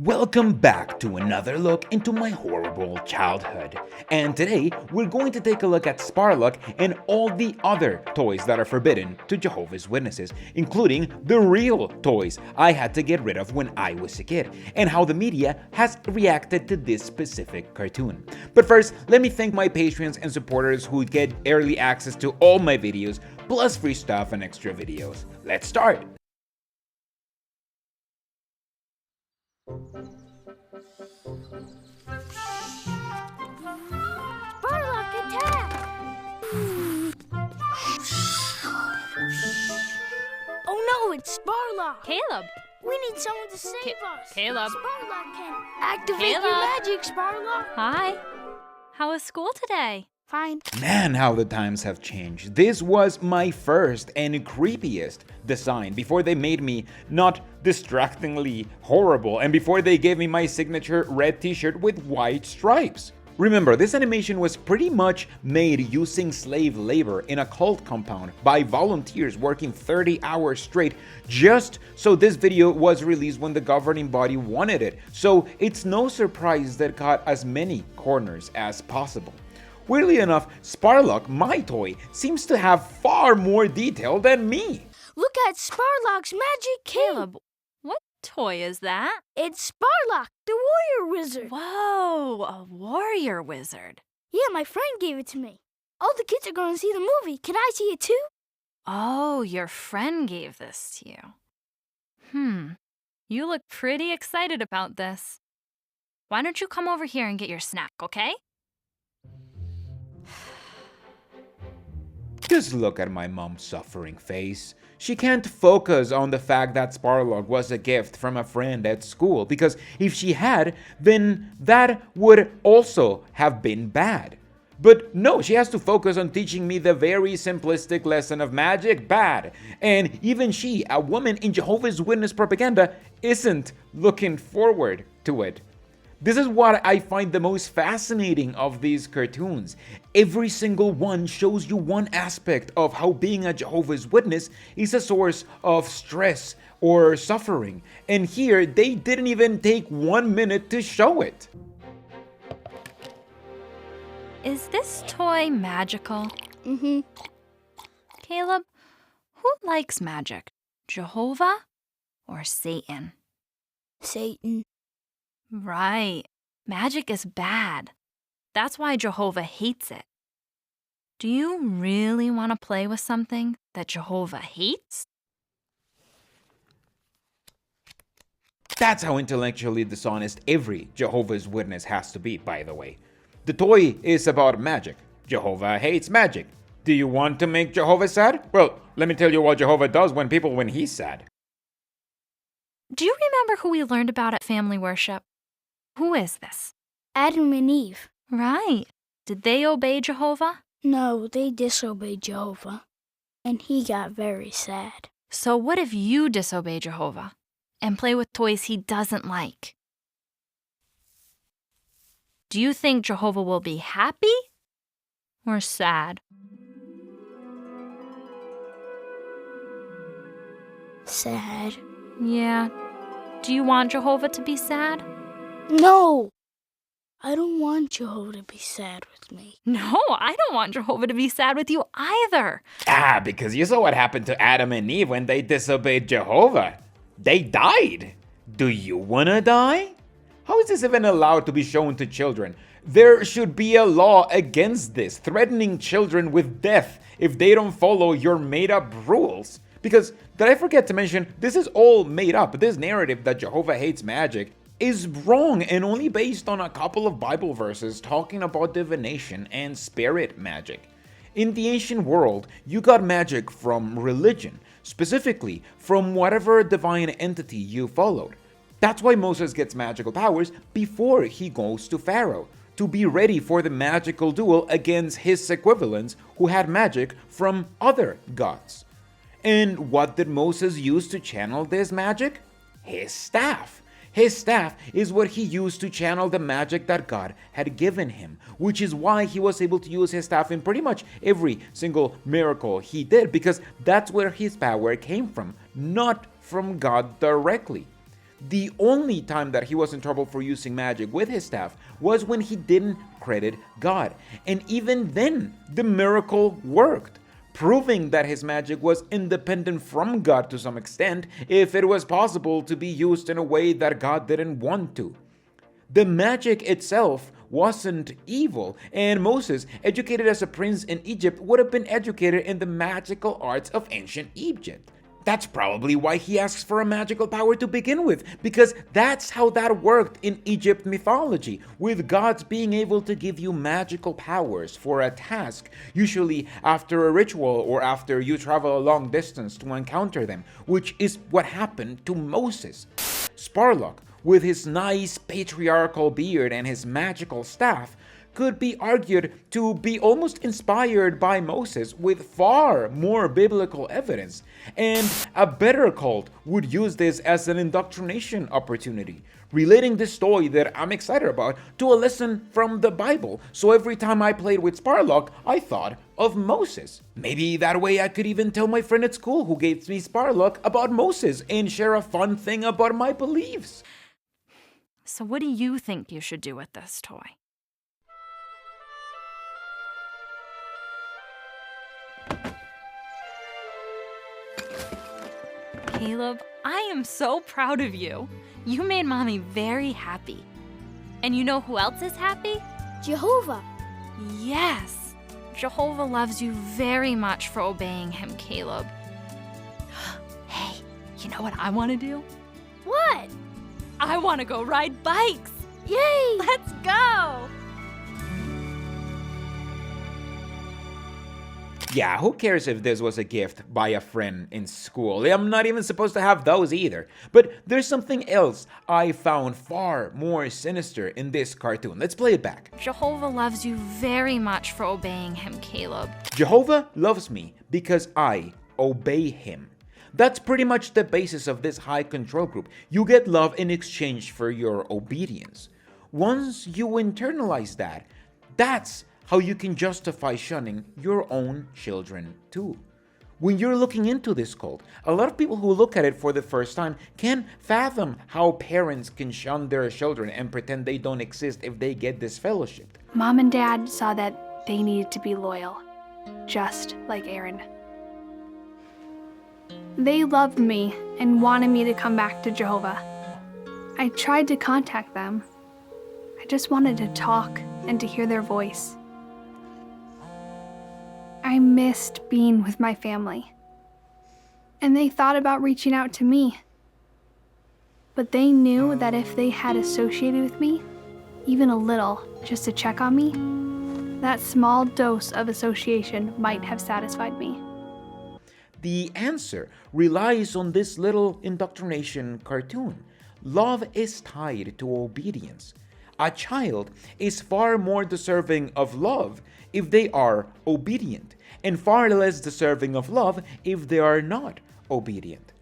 Welcome back to another look into my horrible childhood. And today, we're going to take a look at Sparlock and all the other toys that are forbidden to Jehovah's Witnesses, including the real toys I had to get rid of when I was a kid, and how the media has reacted to this specific cartoon. But first, let me thank my patrons and supporters who get early access to all my videos, plus free stuff and extra videos. Let's start! Sparlock, attack! Oh no, it's Sparlock! Caleb! We need someone to save us! Caleb! Sparlock can activate your magic, Sparlock! Hi! How was school today? Fine. Man, how the times have changed. This was my first and creepiest design before they made me not distractingly horrible and before they gave me my signature red t-shirt with white stripes. Remember, this animation was pretty much made using slave labor in a cult compound by volunteers working 30 hours straight just so this video was released when the governing body wanted it. So it's no surprise that it got as many corners as possible. Weirdly enough, Sparlock, my toy, seems to have far more detail than me. Look at Sparlock's magic cape! Caleb, what toy is that? It's Sparlock, the warrior wizard! Whoa, a warrior wizard. Yeah, my friend gave it to me. All the kids are going to see the movie. Can I see it too? Oh, your friend gave this to you. You look pretty excited about this. Why don't you come over here and get your snack, okay? Just look at my mom's suffering face. She can't focus on the fact that Sparlock was a gift from a friend at school, because if she had, then that would also have been bad. But no, she has to focus on teaching me the very simplistic lesson of magic bad. And even she, a woman in Jehovah's Witness propaganda, isn't looking forward to it. This is what I find the most fascinating of these cartoons. Every single one shows you one aspect of how being a Jehovah's Witness is a source of stress or suffering. And here, they didn't even take 1 minute to show it. Is this toy magical? Mm-hmm. Caleb, who likes magic? Jehovah or Satan? Satan. Right. Magic is bad. That's why Jehovah hates it. Do you really want to play with something that Jehovah hates? That's how intellectually dishonest every Jehovah's Witness has to be, by the way. The toy is about magic. Jehovah hates magic. Do you want to make Jehovah sad? Well, let me tell you what Jehovah does when he's sad. Do you remember who we learned about at family worship? Who is this? Adam and Eve. Right. Did they obey Jehovah? No, they disobeyed Jehovah. And he got very sad. So what if you disobey Jehovah and play with toys he doesn't like? Do you think Jehovah will be happy or sad? Sad. Yeah. Do you want Jehovah to be sad? No! I don't want Jehovah to be sad with me. No, I don't want Jehovah to be sad with you either. Because you saw what happened to Adam and Eve when they disobeyed Jehovah. They died. Do you wanna die? How is this even allowed to be shown to children? There should be a law against this, threatening children with death if they don't follow your made-up rules. Because, did I forget to mention, this is all made up. This narrative that Jehovah hates magic is wrong and only based on a couple of Bible verses talking about divination and spirit magic. In the ancient world, you got magic from religion, specifically from whatever divine entity you followed. That's why Moses gets magical powers before he goes to Pharaoh, to be ready for the magical duel against his equivalents who had magic from other gods. And what did Moses use to channel this magic? His staff. His staff is what he used to channel the magic that God had given him, which is why he was able to use his staff in pretty much every single miracle he did, because that's where his power came from, not from God directly. The only time that he was in trouble for using magic with his staff was when he didn't credit God. And even then, the miracle worked, proving that his magic was independent from God to some extent if it was possible to be used in a way that God didn't want to. The magic itself wasn't evil, and Moses, educated as a prince in Egypt, would have been educated in the magical arts of ancient Egypt. That's probably why he asks for a magical power to begin with, because that's how that worked in Egypt mythology, with gods being able to give you magical powers for a task, usually after a ritual or after you travel a long distance to encounter them, which is what happened to Moses. Sparlock, with his nice patriarchal beard and his magical staff, could be argued to be almost inspired by Moses with far more biblical evidence, and a better cult would use this as an indoctrination opportunity, relating this story that I'm excited about to a lesson from the Bible. So every time I played with Sparlock, I thought of Moses. Maybe that way I could even tell my friend at school who gave me Sparlock about Moses and share a fun thing about my beliefs. So what do you think you should do with this toy? Caleb, I am so proud of you. You made Mommy very happy. And you know who else is happy? Jehovah. Yes. Jehovah loves you very much for obeying him, Caleb. Hey, you know what I want to do? What? I want to go ride bikes. Yay! Let's go! Yeah, who cares if this was a gift by a friend in school? I'm not even supposed to have those either. But there's something else I found far more sinister in this cartoon. Let's play it back. Jehovah loves you very much for obeying him, Caleb. Jehovah loves me because I obey him. That's pretty much the basis of this high control group. You get love in exchange for your obedience. Once you internalize that, that's how you can justify shunning your own children too. When you're looking into this cult, a lot of people who look at it for the first time can't fathom how parents can shun their children and pretend they don't exist if they get disfellowshipped. Mom and Dad saw that they needed to be loyal, just like Aaron. They loved me and wanted me to come back to Jehovah. I tried to contact them. I just wanted to talk and to hear their voice. I missed being with my family. And they thought about reaching out to me. But they knew that if they had associated with me, even a little, just to check on me, that small dose of association might have satisfied me. The answer relies on this little indoctrination cartoon. Love is tied to obedience. A child is far more deserving of love if they are obedient, and far less deserving of love if they are not obedient.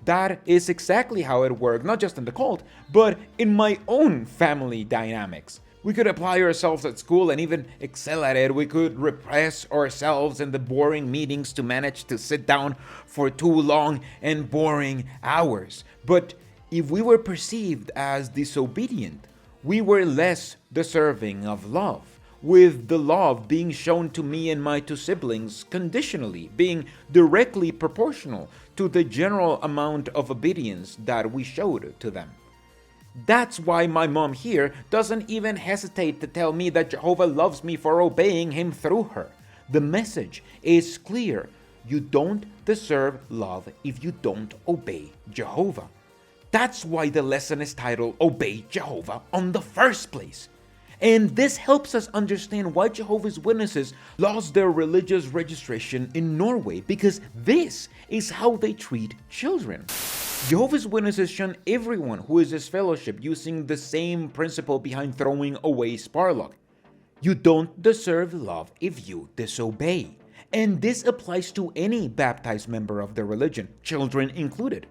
That is exactly how it worked, not just in the cult, but in my own family dynamics. We could apply ourselves at school and even excel at it. We could repress ourselves in the boring meetings to manage to sit down for too long and boring hours. But if we were perceived as disobedient, we were less deserving of love, with the love being shown to me and my two siblings conditionally, being directly proportional to the general amount of obedience that we showed to them. That's why my mom here doesn't even hesitate to tell me that Jehovah loves me for obeying him through her. The message is clear. You don't deserve love if you don't obey Jehovah. That's why the lesson is titled Obey Jehovah on the first place. And this helps us understand why Jehovah's Witnesses lost their religious registration in Norway, because this is how they treat children. Jehovah's Witnesses shun everyone who is disfellowshipped using the same principle behind throwing away Sparlock. You don't deserve love if you disobey. And this applies to any baptized member of the religion, children included.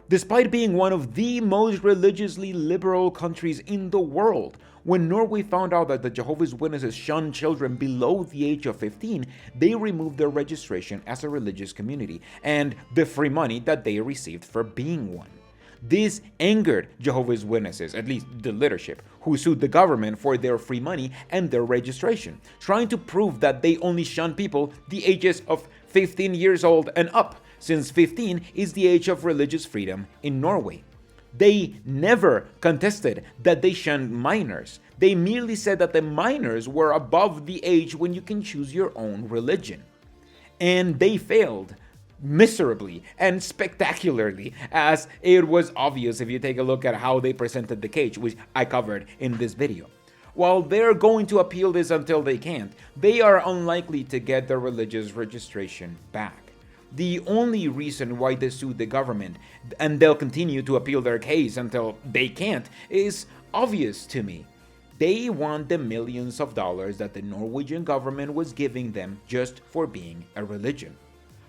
Despite being one of the most religiously liberal countries in the world, when Norway found out that the Jehovah's Witnesses shun children below the age of 15, they removed their registration as a religious community and the free money that they received for being one. This angered Jehovah's Witnesses, at least the leadership, who sued the government for their free money and their registration, trying to prove that they only shun people the ages of 15 years old and up, since 15 is the age of religious freedom in Norway. They never contested that they shunned minors. They merely said that the minors were above the age when you can choose your own religion. And they failed miserably and spectacularly, as it was obvious if you take a look at how they presented the case, which I covered in this video. While they're going to appeal this until they can't, they are unlikely to get their religious registration back. The only reason why they sued the government, and they'll continue to appeal their case until they can't, is obvious to me. They want the millions of dollars that the Norwegian government was giving them just for being a religion.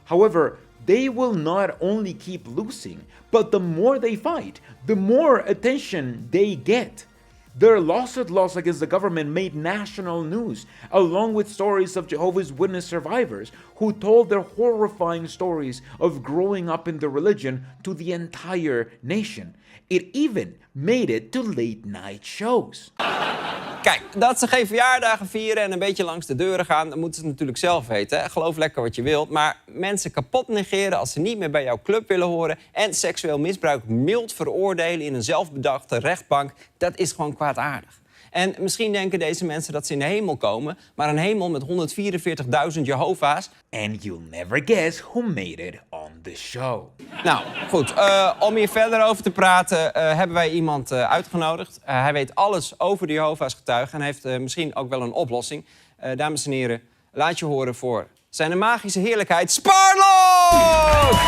However, they will not only keep losing, but the more they fight, the more attention they get. Their lawsuit loss against the government made national news, along with stories of Jehovah's Witness survivors who told their horrifying stories of growing up in the religion to the entire nation. It even made it to late night shows. Kijk, dat ze geen verjaardagen vieren en een beetje langs de deuren gaan, dan moeten ze het natuurlijk zelf weten. Hè? Geloof lekker wat je wilt, maar mensen kapot negeren als ze niet meer bij jouw club willen horen en seksueel misbruik mild veroordelen in een zelfbedachte rechtbank, dat is gewoon kwaadaardig. En misschien denken deze mensen dat ze in de hemel komen, maar een hemel met 144.000 Jehovah's. And you'll never guess who made it on the show. Nou, goed. Om hier verder over te praten hebben wij iemand uitgenodigd. Hij weet alles over de Jehovah's getuigen en heeft misschien ook wel een oplossing. Dames en heren, laat je horen voor zijn magische heerlijkheid, Sparlock!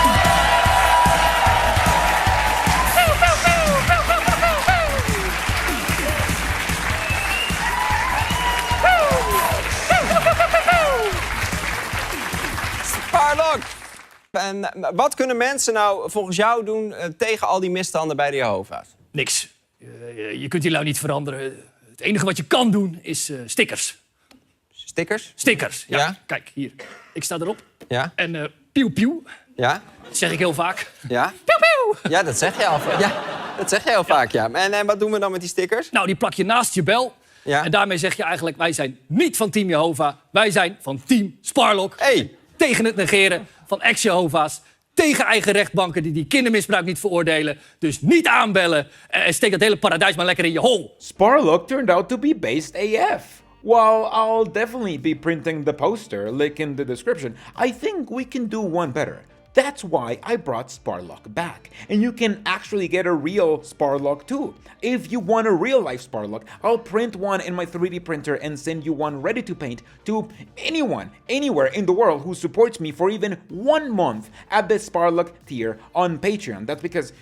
Sparlock! En wat kunnen mensen nou volgens jou doen tegen al die misstanden bij de Jehovah's? Niks. Je kunt die lui niet veranderen. Het enige wat je kan doen is stickers. Stickers? Stickers, ja. Ja. Kijk, hier. Ik sta erop. Ja. En pieuw pieuw. Ja. Dat zeg ik heel vaak. Ja. Pieuw pieuw. Ja, dat zeg je al. Ja, dat zeg je heel vaak, ja. En wat doen we dan met die stickers? Nou, die plak je naast je bel. Ja. En daarmee zeg je eigenlijk, wij zijn niet van Team Jehovah. Wij zijn van Team Sparlock. Hey. Tegen het negeren van ex-Jehovah's. Tegen eigen rechtbanken die kindermisbruik niet veroordelen. Dus niet aanbellen. En steek dat hele paradijs maar lekker in je hol. Sparlock turned out to be based AF. While I'll definitely be printing the poster, link in the description, I think we can do one better. That's why I brought Sparlock back. And you can actually get a real Sparlock too. If you want a real life Sparlock, I'll print one in my 3D printer and send you one ready to paint to anyone, anywhere in the world who supports me for even 1 month at the Sparlock tier on Patreon. That's because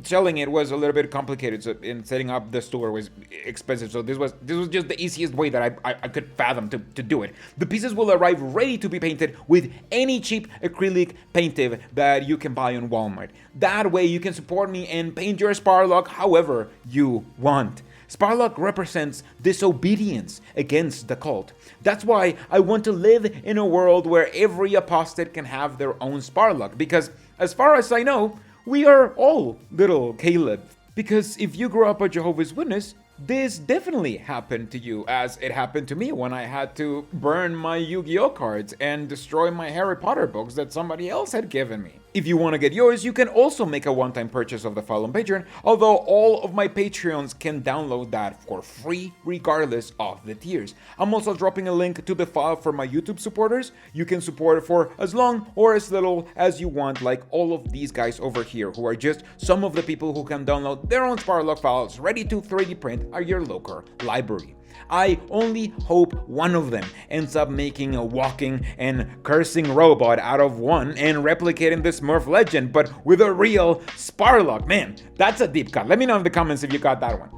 selling it was a little bit complicated, so in setting up the store was expensive, so this was just the easiest way that I could fathom to do it. The pieces will arrive ready to be painted with any cheap acrylic paintive that you can buy on Walmart. That way you can support me and paint your Sparlock however you want. Sparlock represents disobedience against the cult. That's why I want to live in a world where every apostate can have their own Sparlock, because as far as I know, we are all little Caleb. Because if you grew up a Jehovah's Witness, this definitely happened to you, as it happened to me when I had to burn my Yu-Gi-Oh cards and destroy my Harry Potter books that somebody else had given me. If you want to get yours, you can also make a one-time purchase of the file on Patreon, although all of my Patreons can download that for free regardless of the tiers. I'm also dropping a link to the file for my YouTube supporters. You can support it for as long or as little as you want, like all of these guys over here, who are just some of the people who can download their own Sparlock files ready to 3D print at your local library. I only hope one of them ends up making a walking and cursing robot out of one and replicating the Smurf legend, but with a real Sparlock. Man, that's a deep cut. Let me know in the comments if you got that one.